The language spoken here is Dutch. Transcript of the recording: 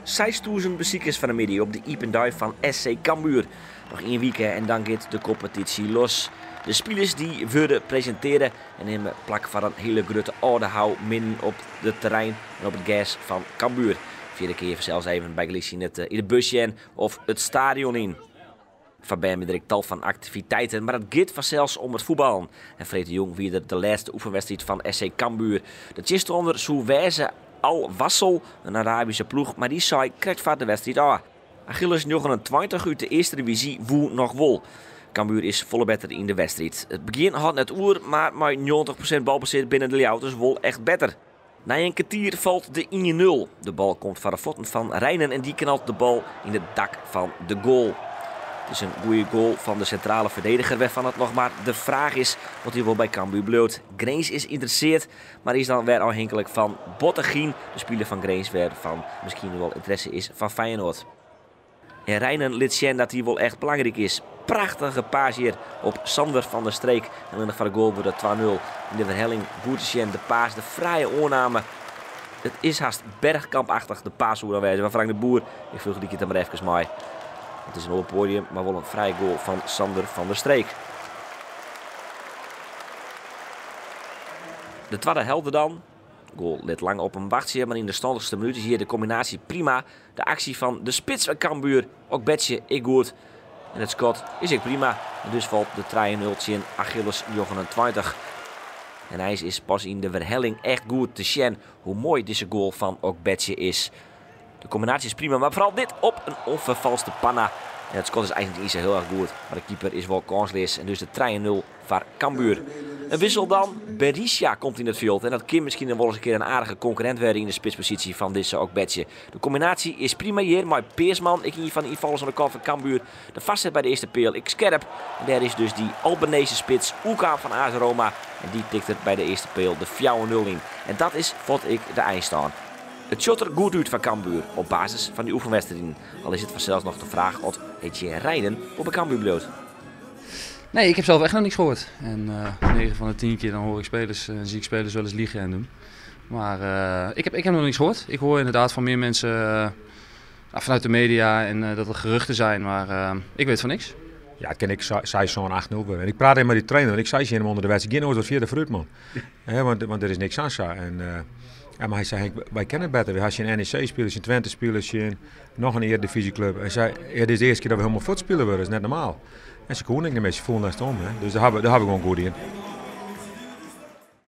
6000 bezoekers van de media op de Ipendui van SC Cambuur. Nog 1 week en dan gaat de competitie los. De spelers die worden presenteren en nemen plak van een hele grote oude midden op het terrein en op het gas van Cambuur. Vierde keer zelfs even bij Galicia in de busje of het stadion in. Van ben met tal van activiteiten, maar het gaat vanzelfs om het voetballen. En Freek de Jong weer de laatste oefenwedstrijd van SC Cambuur. De tjist onder zo wijze Al Wassel, een Arabische ploeg, maar die zei krijgt van de wedstrijd aan. Achilles 29 uit de eerste divisie woe nog wol. Cambuur is volle beter in de wedstrijd. Het begin had net oer, maar met 90% balbezit binnen de layout is wol echt beter. Na een kwartier valt de 1-0. De bal komt van de voeten van Rijnen en die knalt de bal in het dak van de goal. Het is een goede goal van de centrale verdediger waarvan het nog maar de vraag is wat hij wel bij Cambuur bloot. Grains is geïnteresseerd, maar is dan weer afhankelijk van Bottegien, de speler van Grains, waarvan misschien wel interesse is van Feyenoord. En Rijnen liet zien dat hij wel echt belangrijk is. Prachtige paas hier op Sander van der Streek. En dan van de goal wordt het 2-0. In de verhelling Boertjesjen, de paas, de vrije oorname. Het is haast bergkampachtig, de paas hoe dan wijzen van Frank de Boer. Ik vroeg die keer maar even mee. Het is een hoog podium, maar wel een vrije goal van Sander van der Streek. De tweede helft dan. Goal let lang op een wachtje, maar in de standigste minuut is hier de combinatie prima. De actie van de spits van Cambuur, ook Betje, ik goed. En het schot is ik prima. En dus valt de 3-0 in Achilles 29. En hij is pas in de verhelling echt goed te zien hoe mooi deze goal van ook Betje is. De combinatie is prima, maar vooral dit op een onvervalste panna. En het schot is eigenlijk niet zo heel erg goed, maar de keeper is wel kansloos. En dus de 3-0 voor Cambuur. Een wissel dan. Berisha komt in het veld. En dat kan misschien wel eens een keer een aardige concurrent worden in de spitspositie van deze ook Betje. De combinatie is prima hier, maar Peersman, ik in van de invallers aan de kant van Cambuur. De vastzet bij de eerste peel, ik scherp. En daar is dus die Albanese spits, Oeka van AS Roma. En die tikt het bij de eerste peel de 4-0 in. En dat is, vond ik, de eindstand. Het shot er goed uit van Cambuur op basis van die oefenwedstrijden. Al is het vanzelfs nog de vraag of je Rijden op een Cambuur bloot. Nee, ik heb zelf echt nog niks gehoord. En 9 van de 10 keer dan hoor ik spelers, zie ik spelers wel eens liegen en doen. Maar ik heb nog niks gehoord. Ik hoor inderdaad van meer mensen vanuit de media en dat er geruchten zijn, maar ik weet van niks. Ja, ken ik zei zo'n 8-0 worden. Ik praat even met die trainer en ik zei hem onder de wedstrijd, geen ooit wat via de fruit man. Want er is niks aan zo. Ja, maar hij zei, wij kennen het beter. Als je een NEC-spelers, een Twente-spelers, nog een Eredivisieclub. Hij zei, dit is de eerste keer dat we helemaal voetspelen worden, dat is net normaal. En ze konden ik een beetje voelen naar het om. Dus daar hebben we gewoon goed in.